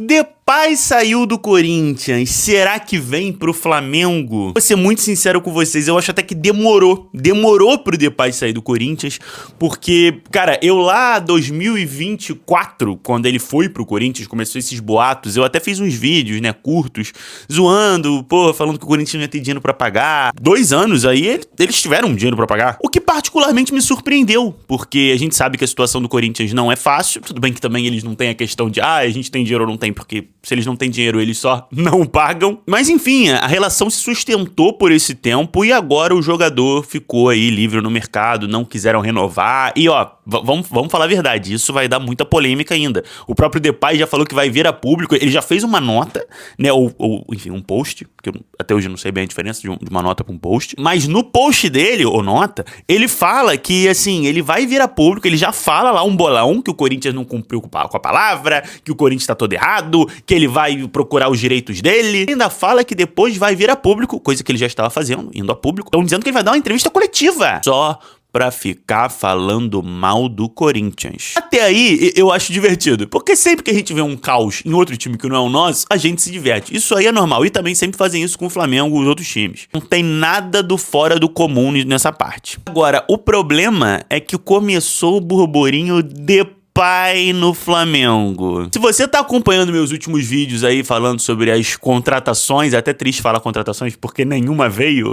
Depay saiu do Corinthians, será que vem pro Flamengo? Vou ser muito sincero com vocês, eu acho até que demorou pro Depay sair do Corinthians, porque, cara, eu lá 2024, quando ele foi pro Corinthians, começou esses boatos, eu até fiz uns vídeos, né, curtos, zoando, falando que o Corinthians não ia ter dinheiro pra pagar. 2 anos aí, eles tiveram dinheiro pra pagar, o que particularmente me surpreendeu, porque a gente sabe que a situação do Corinthians não é fácil, tudo bem que também eles não têm a questão de, a gente tem dinheiro ou não tem, porque se eles não têm dinheiro, eles só não pagam. Mas enfim, a relação se sustentou por esse tempo e agora o jogador ficou aí livre no mercado, não quiseram renovar. E vamos falar a verdade, isso vai dar muita polêmica ainda. O próprio Depay já falou que vai vir a público, ele já fez uma nota, né, ou enfim, um post, que eu até hoje não sei bem a diferença de uma nota para um post, mas no post dele, ou nota, ele fala que, assim, ele vai vir a público, ele já fala lá um bolão que o Corinthians não cumpriu com a palavra, que o Corinthians tá todo errado, que ele vai procurar os direitos dele. Ele ainda fala que depois vai vir a público, coisa que ele já estava fazendo, indo a público. Estão dizendo que ele vai dar uma entrevista coletiva. Só pra ficar falando mal do Corinthians. Até aí, eu acho divertido, porque sempre que a gente vê um caos em outro time que não é o nosso, a gente se diverte. Isso aí é normal, e também sempre fazem isso com o Flamengo e os outros times. Não tem nada do fora do comum nessa parte. Agora, o problema é que começou o burburinho depois no Flamengo. Se você tá acompanhando meus últimos vídeos aí falando sobre as contratações, é até triste falar contratações porque nenhuma veio.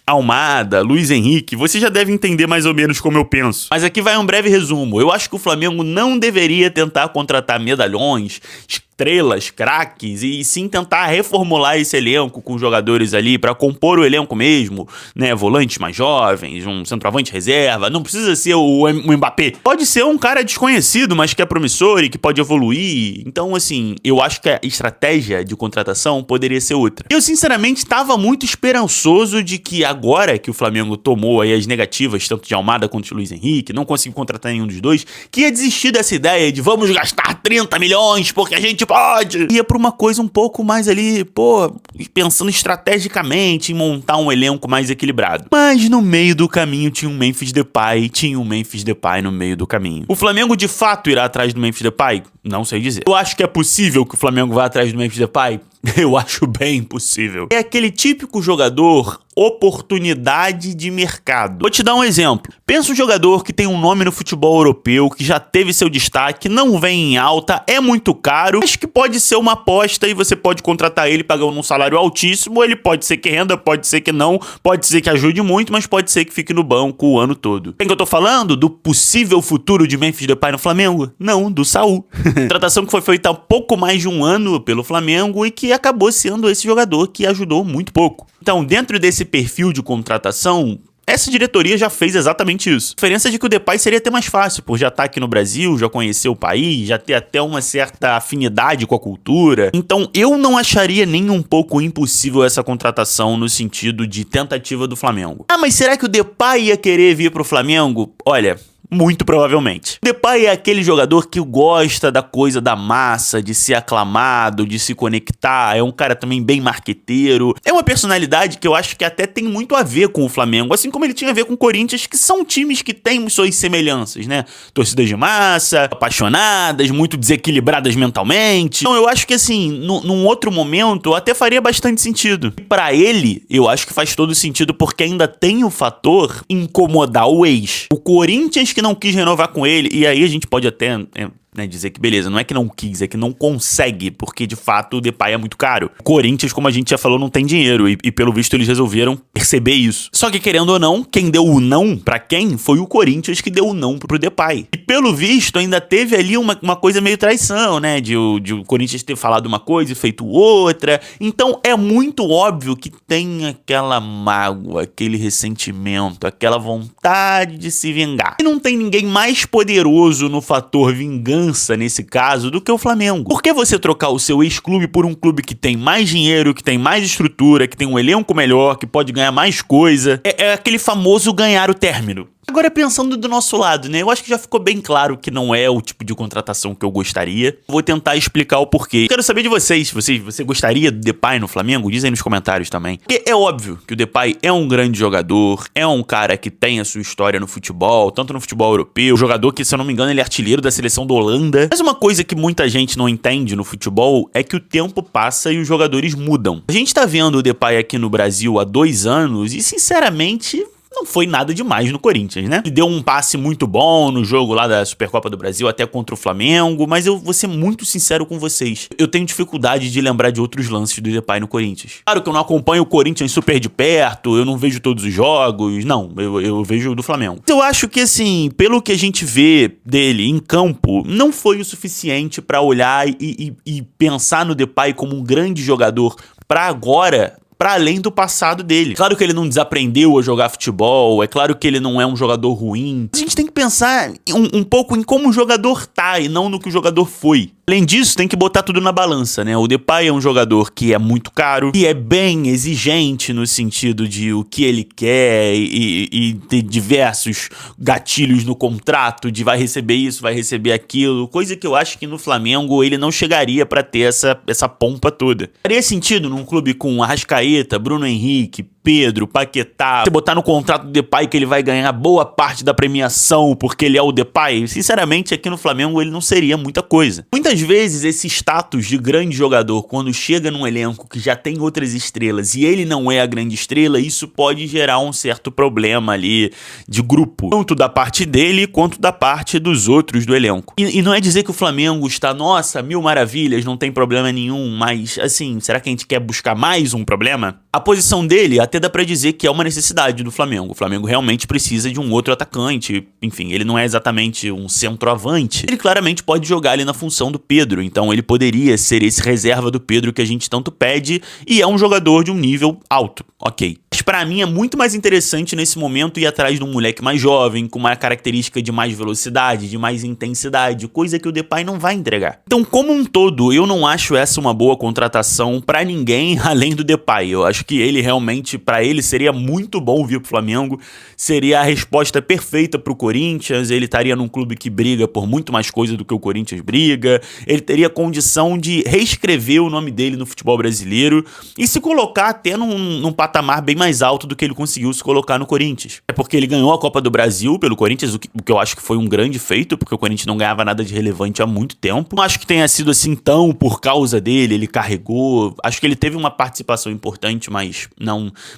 Almada, Luiz Henrique, você já deve entender mais ou menos como eu penso. Mas aqui vai um breve resumo. Eu acho que o Flamengo não deveria tentar contratar medalhões, estrelas, craques, e sim tentar reformular esse elenco com jogadores ali pra compor o elenco mesmo, né, volantes mais jovens, um centroavante reserva, não precisa ser o Mbappé, pode ser um cara desconhecido, mas que é promissor e que pode evoluir. Então, assim, eu acho que a estratégia de contratação poderia ser outra. Eu, sinceramente, estava muito esperançoso de que agora que o Flamengo tomou aí as negativas, tanto de Almada quanto de Luiz Henrique, não conseguiu contratar nenhum dos dois, que ia desistir dessa ideia de vamos gastar 30 milhões porque a gente pode. Ia pra uma coisa um pouco mais ali, pensando estrategicamente em montar um elenco mais equilibrado. Mas no meio do caminho tinha um Memphis Depay no meio do caminho. O Flamengo de fato irá atrás do Memphis Depay? Não sei dizer. Eu acho que é possível que o Flamengo vá atrás do Memphis Depay? Eu acho bem possível. É aquele típico jogador oportunidade de mercado. Vou te dar um exemplo. Pensa um jogador que tem um nome no futebol europeu, que já teve seu destaque, não vem em alta, é muito caro, mas que pode ser uma aposta e você pode contratar ele pagando um salário altíssimo, ele pode ser que renda, pode ser que não, pode ser que ajude muito, mas pode ser que fique no banco o ano todo. Quem que eu tô falando? Do possível futuro de Memphis Depay no Flamengo? Não, do Saul. Contratação que foi feita há pouco mais de um ano pelo Flamengo e que acabou sendo esse jogador que ajudou muito pouco. Então, dentro desse perfil de contratação, essa diretoria já fez exatamente isso. A diferença é de que o Depay seria até mais fácil, por já estar aqui no Brasil, já conhecer o país, já ter até uma certa afinidade com a cultura. Então, eu não acharia nem um pouco impossível essa contratação no sentido de tentativa do Flamengo. Mas será que o Depay ia querer vir pro Flamengo? Olha, muito provavelmente. Depay é aquele jogador que gosta da coisa da massa, de ser aclamado, de se conectar, é um cara também bem marqueteiro, é uma personalidade que eu acho que até tem muito a ver com o Flamengo, assim como ele tinha a ver com o Corinthians, que são times que têm suas semelhanças, né? Torcidas de massa, apaixonadas, muito desequilibradas mentalmente. Então eu acho que assim, num outro momento, até faria bastante sentido. E pra ele, eu acho que faz todo sentido porque ainda tem o fator incomodar o ex. O Corinthians que não quis renovar com ele, e aí a gente pode até dizer que beleza, não é que não quis, é que não consegue, porque de fato o Depay é muito caro. O Corinthians, como a gente já falou, não tem dinheiro, e pelo visto eles resolveram perceber isso. Só que querendo ou não, quem deu o não pra quem foi o Corinthians que deu o não pro Depay. E pelo visto ainda teve ali uma coisa meio traição, né, de o Corinthians ter falado uma coisa e feito outra. Então é muito óbvio que tem aquela mágoa, aquele ressentimento, aquela vontade de se vingar. E não tem ninguém mais poderoso no fator vingança nesse caso do que o Flamengo. Por que você trocar o seu ex-clube por um clube que tem mais dinheiro, que tem mais estrutura, que tem um elenco melhor, que pode ganhar mais coisa? É aquele famoso ganhar o término. Agora, pensando do nosso lado, né? Eu acho que já ficou bem claro que não é o tipo de contratação que eu gostaria. Vou tentar explicar o porquê. Quero saber de vocês. Você gostaria do Depay no Flamengo? Diz aí nos comentários também. Porque é óbvio que o Depay é um grande jogador, é um cara que tem a sua história no futebol, tanto no futebol europeu. Jogador que, se eu não me engano, ele é artilheiro da seleção da Holanda. Mas uma coisa que muita gente não entende no futebol é que o tempo passa e os jogadores mudam. A gente tá vendo o Depay aqui no Brasil há 2 anos e, sinceramente, não foi nada demais no Corinthians, né? Ele deu um passe muito bom no jogo lá da Supercopa do Brasil, até contra o Flamengo, mas eu vou ser muito sincero com vocês. Eu tenho dificuldade de lembrar de outros lances do Depay no Corinthians. Claro que eu não acompanho o Corinthians super de perto, eu não vejo todos os jogos, não, eu vejo o do Flamengo. Eu acho que, assim, pelo que a gente vê dele em campo, não foi o suficiente pra olhar e pensar no Depay como um grande jogador pra agora, para além do passado dele. Claro que ele não desaprendeu a jogar futebol, é claro que ele não é um jogador ruim. A gente tem que pensar um pouco em como o jogador tá e não no que o jogador foi. Além disso, tem que botar tudo na balança, né? O Depay é um jogador que é muito caro, que é bem exigente no sentido de o que ele quer e tem diversos gatilhos no contrato de vai receber isso, vai receber aquilo, coisa que eu acho que no Flamengo ele não chegaria pra ter essa pompa toda. Faria sentido num clube com Arrascaeta, Bruno Henrique, Pedro, Paquetá, você botar no contrato do Depay que ele vai ganhar boa parte da premiação porque ele é o Depay? Sinceramente, aqui no Flamengo ele não seria muita coisa. Muitas vezes esse status de grande jogador, quando chega num elenco que já tem outras estrelas e ele não é a grande estrela, isso pode gerar um certo problema ali de grupo, tanto da parte dele quanto da parte dos outros do elenco. E não é dizer que o Flamengo está, nossa, mil maravilhas, não tem problema nenhum, mas assim, será que a gente quer buscar mais um problema? A posição dele até dá pra dizer que é uma necessidade do Flamengo. O Flamengo realmente precisa de um outro atacante. Enfim, ele não é exatamente um centroavante. Ele claramente pode jogar ali na função do Pedro. Então ele poderia ser esse reserva do Pedro que a gente tanto pede. E é um jogador de um nível alto. Ok. Mas pra mim é muito mais interessante nesse momento ir atrás de um moleque mais jovem, com uma característica de mais velocidade, de mais intensidade, coisa que o Depay não vai entregar. Então, como um todo, eu não acho essa uma boa contratação pra ninguém além do Depay. Eu acho que ele realmente, pra ele, seria muito bom vir pro Flamengo, seria a resposta perfeita pro Corinthians, ele estaria num clube que briga por muito mais coisa do que o Corinthians briga, ele teria condição de reescrever o nome dele no futebol brasileiro e se colocar até num patamar bem mais alto do que ele conseguiu se colocar no Corinthians. É porque ele ganhou a Copa do Brasil pelo Corinthians, o que eu acho que foi um grande feito, porque o Corinthians não ganhava nada de relevante há muito tempo. Não acho que tenha sido assim tão por causa dele, ele carregou, acho que ele teve uma participação importante, mas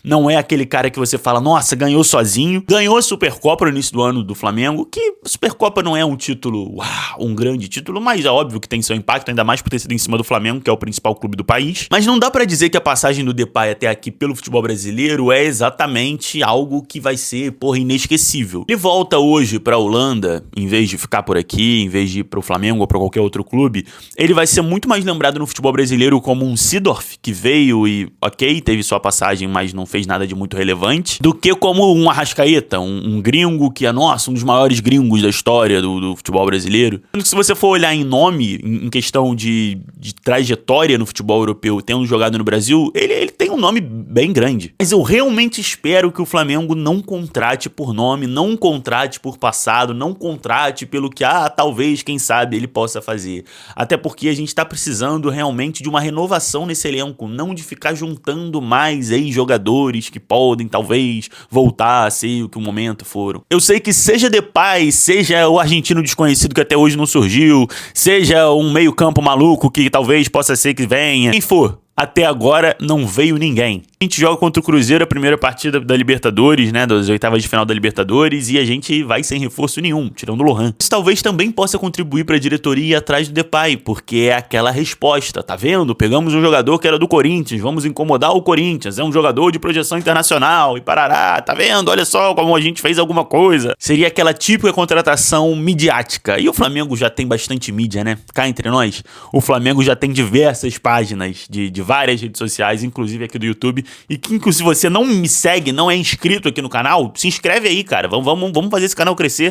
não é aquele cara que você fala, nossa, ganhou sozinho. Ganhou a Supercopa no início do ano do Flamengo, que a Supercopa não é um título, um grande título, mas é óbvio que tem seu impacto, ainda mais por ter sido em cima do Flamengo, que é o principal clube do país. Mas não dá pra dizer que a passagem do Depay até aqui pelo futebol brasileiro é exatamente algo que vai ser, inesquecível. Ele volta hoje pra Holanda, em vez de ficar por aqui, em vez de ir pro Flamengo ou pra qualquer outro clube, ele vai ser muito mais lembrado no futebol brasileiro como um Seedorf, que veio e, ok, teve sua passagem, mas não fez nada de muito relevante, do que como um Arrascaeta, um gringo que é, nossa, um dos maiores gringos da história do futebol brasileiro. Se você for olhar em nome, em questão de trajetória no futebol europeu, tendo jogado no Brasil, ele tem um nome bem grande. Mas eu realmente espero que o Flamengo não contrate por nome, não contrate por passado, não contrate pelo que, talvez, quem sabe, ele possa fazer. Até porque a gente tá precisando realmente de uma renovação nesse elenco, não de ficar juntando mais ex-jogadores que podem, talvez, voltar a ser o que o momento foram. Eu sei que seja Depay, seja o argentino desconhecido que até hoje não surgiu, seja um meio-campo maluco que talvez possa ser que venha, quem for, até agora não veio ninguém. A gente joga contra o Cruzeiro a primeira partida da Libertadores, né, das oitavas de final da Libertadores, e a gente vai sem reforço nenhum, tirando o Lohan. Isso talvez também possa contribuir para a diretoria ir atrás do Depay, porque é aquela resposta, tá vendo? Pegamos um jogador que era do Corinthians, vamos incomodar o Corinthians, é um jogador de projeção internacional, e parará, tá vendo? Olha só como a gente fez alguma coisa. Seria aquela típica contratação midiática, e o Flamengo já tem bastante mídia, né? Cá entre nós, o Flamengo já tem diversas páginas de várias redes sociais, inclusive aqui do YouTube, e que se você não me segue, não é inscrito aqui no canal, se inscreve aí, cara. Vamos fazer esse canal crescer.